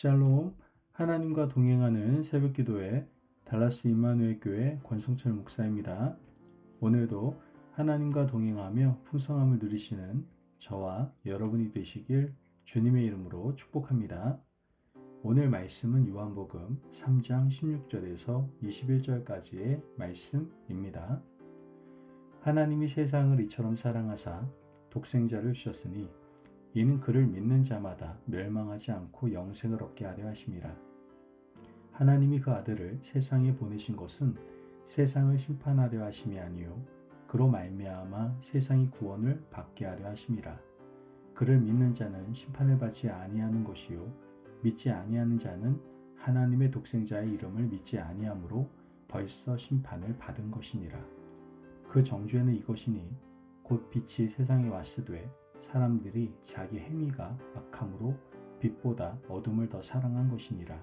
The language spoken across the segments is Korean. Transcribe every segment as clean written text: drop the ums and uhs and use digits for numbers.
샬롬, 하나님과 동행하는 새벽기도회 달라스 임마누엘 교회 권성철 목사입니다. 오늘도 하나님과 동행하며 풍성함을 누리시는 저와 여러분이 되시길 주님의 이름으로 축복합니다. 오늘 말씀은 요한복음 3장 16절에서 21절까지의 말씀입니다. 하나님이 세상을 이처럼 사랑하사 독생자를 주셨으니 이는 그를 믿는 자마다 멸망하지 않고 영생을 얻게 하려 하심이라. 하나님이 그 아들을 세상에 보내신 것은 세상을 심판하려 하심이 아니요 그로 말미암아 세상이 구원을 받게 하려 하심이라. 그를 믿는 자는 심판을 받지 아니하는 것이요 믿지 아니하는 자는 하나님의 독생자의 이름을 믿지 아니하므로 벌써 심판을 받은 것이니라. 그 정죄는 이것이니 곧 빛이 세상에 왔으되 사람들이 자기 행위가 악함으로 빛보다 어둠을 더 사랑한 것이니라.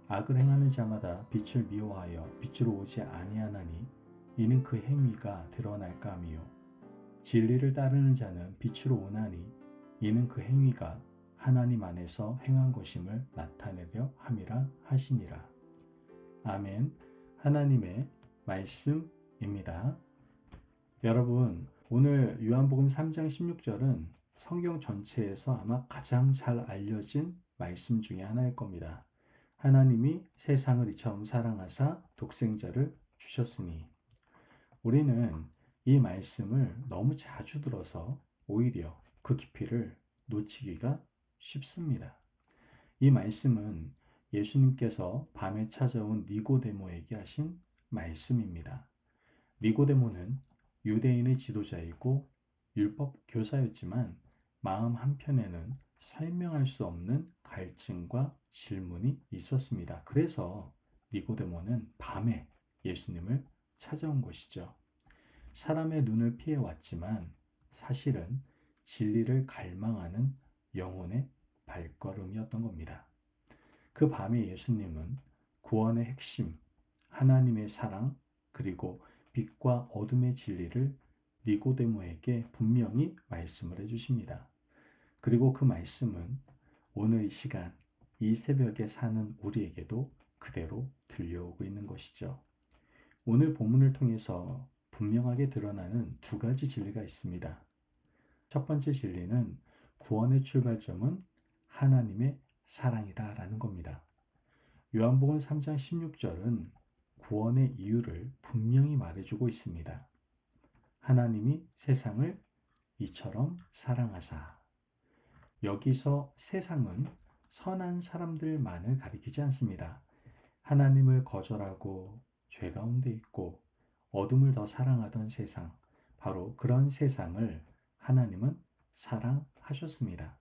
악을 행하는 자마다 빛을 미워하여 빛으로 오지 아니하나니 이는 그 행위가 드러날까 함이요 진리를 따르는 자는 빛으로 오나니 이는 그 행위가 하나님 안에서 행한 것임을 나타내려 함이라 하시니라. 아멘. 하나님의 말씀입니다. 여러분, 오늘 요한복음 3장 16절은 성경 전체에서 아마 가장 잘 알려진 말씀 중에 하나일 겁니다. 하나님이 세상을 이처럼 사랑하사 독생자를 주셨으니. 우리는 이 말씀을 너무 자주 들어서 오히려 그 깊이를 놓치기가 쉽습니다. 이 말씀은 예수님께서 밤에 찾아온 니고데모에게 하신 말씀입니다. 니고데모는 유대인의 지도자이고 율법 교사였지만 마음 한편에는 설명할 수 없는 갈증과 질문이 있었습니다. 그래서 니고데모는 밤에 예수님을 찾아온 것이죠. 사람의 눈을 피해 왔지만 사실은 진리를 갈망하는 영혼의 발걸음이었던 겁니다. 그 밤에 예수님은 구원의 핵심, 하나님의 사랑, 그리고 빛과 어둠의 진리를 니고데모에게 분명히 말씀을 해주십니다. 그리고 그 말씀은 오늘 이 시간, 이 새벽에 사는 우리에게도 그대로 들려오고 있는 것이죠. 오늘 본문을 통해서 분명하게 드러나는 두 가지 진리가 있습니다. 첫 번째 진리는 구원의 출발점은 하나님의 사랑이다라는 겁니다. 요한복음 3장 16절은 구원의 이유를 분명히 말해주고 있습니다. 하나님이 세상을 이처럼 사랑하사. 여기서 세상은 선한 사람들만을 가리키지 않습니다. 하나님을 거절하고 죄 가운데 있고 어둠을 더 사랑하던 세상, 바로 그런 세상을 하나님은 사랑하셨습니다.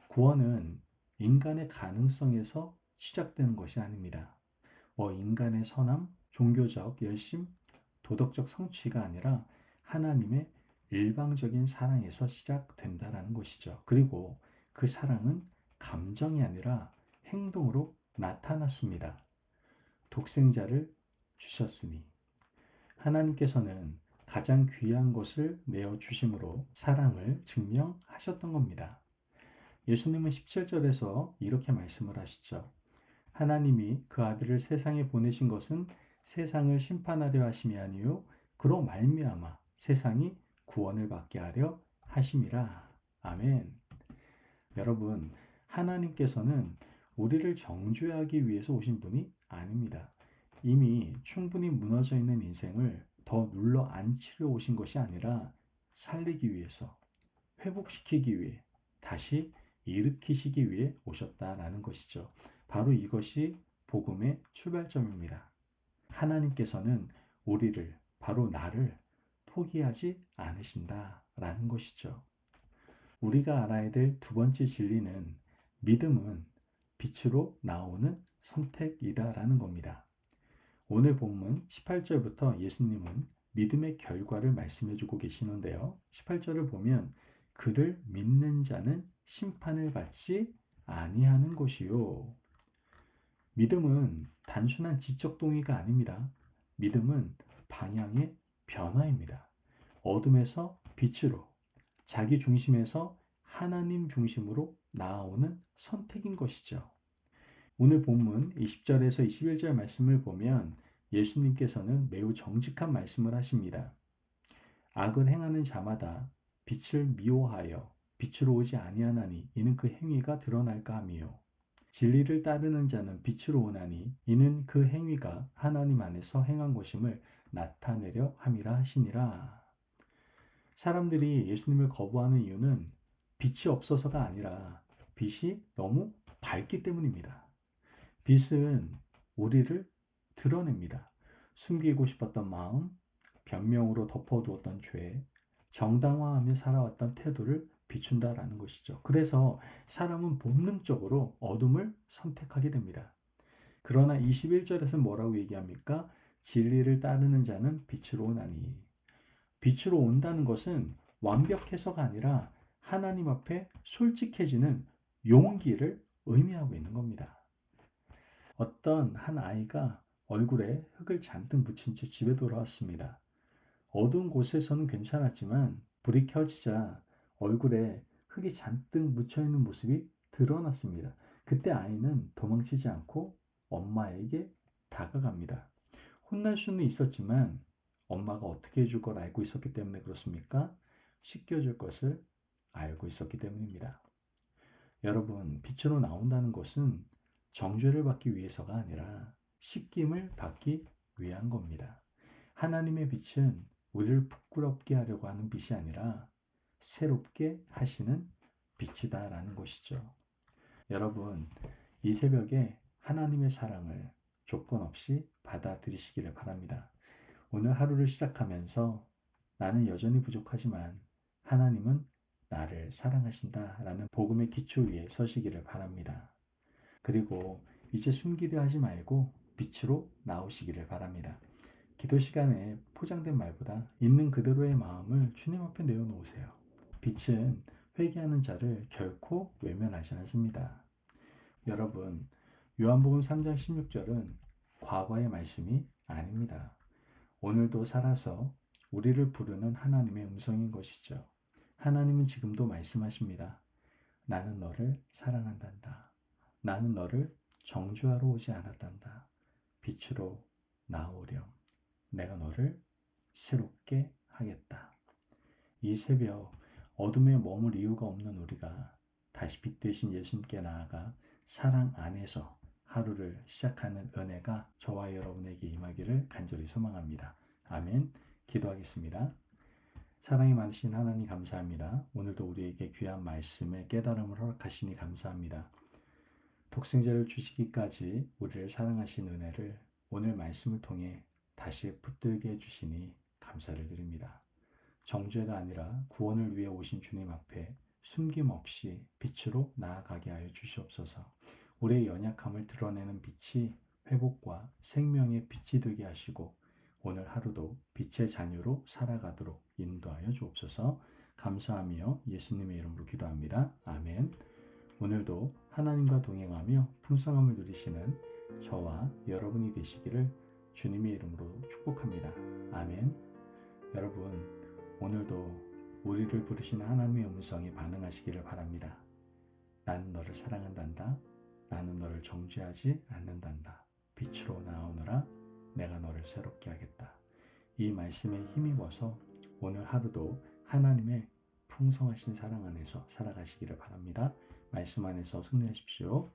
구원은 인간의 가능성에서 시작되는 것이 아닙니다. 인간의 선함, 종교적 열심, 도덕적 성취가 아니라 하나님의 일방적인 사랑에서 시작된다라는 것이죠. 그리고 그 사랑은 감정이 아니라 행동으로 나타났습니다. 독생자를 주셨으니. 하나님께서는 가장 귀한 것을 내어 주심으로 사랑을 증명하셨던 겁니다. 예수님은 17절에서 이렇게 말씀을 하시죠. 하나님이 그 아들을 세상에 보내신 것은 세상을 심판하려 하심이 아니요 그로 말미암아 세상이 구원을 받게 하려 하심이라. 아멘. 여러분, 하나님께서는 우리를 정죄하기 위해서 오신 분이 아닙니다. 이미 충분히 무너져 있는 인생을 더 눌러 앉히려 오신 것이 아니라 살리기 위해서, 회복시키기 위해, 다시 일으키시기 위해 오셨다라는 것이죠. 바로 이것이 복음의 출발점입니다. 하나님께서는 우리를, 바로 나를 포기하지 않으신다라는 것이죠. 우리가 알아야 될 두 번째 진리는 믿음은 빛으로 나오는 선택이다라는 겁니다. 오늘 본문 18절부터 예수님은 믿음의 결과를 말씀해주고 계시는데요. 18절을 보면 그를 믿는 자는 심판을 받지 아니하는 것이요. 믿음은 단순한 지적 동의가 아닙니다. 믿음은 방향의 변화입니다. 어둠에서 빛으로, 자기 중심에서 하나님 중심으로 나아오는 선택인 것이죠. 오늘 본문 20절에서 21절 말씀을 보면 예수님께서는 매우 정직한 말씀을 하십니다. 악을 행하는 자마다 빛을 미워하여 빛으로 오지 아니하나니 이는 그 행위가 드러날까 함이요. 진리를 따르는 자는 빛으로 오나니 이는 그 행위가 하나님 안에서 행한 것임을 나타내려 함이라 하시니라. 사람들이 예수님을 거부하는 이유는 빛이 없어서가 아니라 빛이 너무 밝기 때문입니다. 빛은 우리를 드러냅니다. 숨기고 싶었던 마음, 변명으로 덮어두었던 죄, 정당화하며 살아왔던 태도를 비춘다라는 것이죠. 그래서 사람은 본능적으로 어둠을 선택하게 됩니다. 그러나 21절에서 뭐라고 얘기합니까? 진리를 따르는 자는 빛으로 오나니. 빛으로 온다는 것은 완벽해서가 아니라 하나님 앞에 솔직해지는 용기를 의미하고 있는 겁니다. 어떤 한 아이가 얼굴에 흙을 잔뜩 묻힌 채 집에 돌아왔습니다. 어두운 곳에서는 괜찮았지만 불이 켜지자 얼굴에 흙이 잔뜩 묻혀있는 모습이 드러났습니다. 그때 아이는 도망치지 않고 엄마에게 다가갑니다. 혼날 수는 있었지만 엄마가 어떻게 해줄 걸 알고 있었기 때문에 그렇습니까? 씻겨줄 것을 알고 있었기 때문입니다. 여러분, 빛으로 나온다는 것은 정죄를 받기 위해서가 아니라 씻김을 받기 위한 겁니다. 하나님의 빛은 우리를 부끄럽게 하려고 하는 빛이 아니라 새롭게 하시는 빛이다라는 것이죠. 여러분, 이 새벽에 하나님의 사랑을 조건 없이 받아들이시기를 바랍니다. 오늘 하루를 시작하면서 나는 여전히 부족하지만 하나님은 나를 사랑하신다라는 복음의 기초 위에 서시기를 바랍니다. 그리고 이제 숨기려 하지 말고 빛으로 나오시기를 바랍니다. 기도 시간에 포장된 말보다 있는 그대로의 마음을 주님 앞에 내어놓으세요. 빛은 회개하는 자를 결코 외면하지 않습니다. 여러분, 요한복음 3장 16절은 과거의 말씀이 아닙니다. 오늘도 살아서 우리를 부르는 하나님의 음성인 것이죠. 하나님은 지금도 말씀하십니다. 나는 너를 사랑한단다. 나는 너를 정죄하러 오지 않았단다. 빛으로 나오렴. 내가 너를 새롭게 하겠다. 이 새벽 어둠에 머물 이유가 없는 우리가 다시 빛 되신 예수님께 나아가 사랑 안에서 하루를 시작하는 은혜가 저와 여러분에게 임하기를 간절히 소망합니다. 아멘. 기도하겠습니다. 사랑이 많으신 하나님 감사합니다. 오늘도 우리에게 귀한 말씀의 깨달음을 허락하시니 감사합니다. 독생자를 주시기까지 우리를 사랑하신 은혜를 오늘 말씀을 통해 다시 붙들게 해주시니 감사를 드립니다. 정죄가 아니라 구원을 위해 오신 주님 앞에 숨김없이 빛으로 나아가게 하여 주시옵소서. 우리의 연약함을 드러내는 빛이 회복과 생명의 빛이 되게 하시고 오늘 하루도 빛의 자녀로 살아가도록 인도하여 주옵소서. 감사하며 예수님의 이름으로 기도합니다. 아멘. 오늘도 하나님과 동행하며 풍성함을 누리시는 저와 여러분이 되시기를 주님의 이름으로 축복합니다. 아멘. 여러분, 오늘도 우리를 부르시는 하나님의 음성에 반응하시기를 바랍니다. 나는 너를 사랑한단다. 나는 너를 정죄하지 않는단다. 빛으로 나오너라. 내가 너를 새롭게 하겠다. 이 말씀에 힘입어서 오늘 하루도 하나님의 풍성하신 사랑 안에서 살아가시기를 바랍니다. 말씀 안에서 승리하십시오.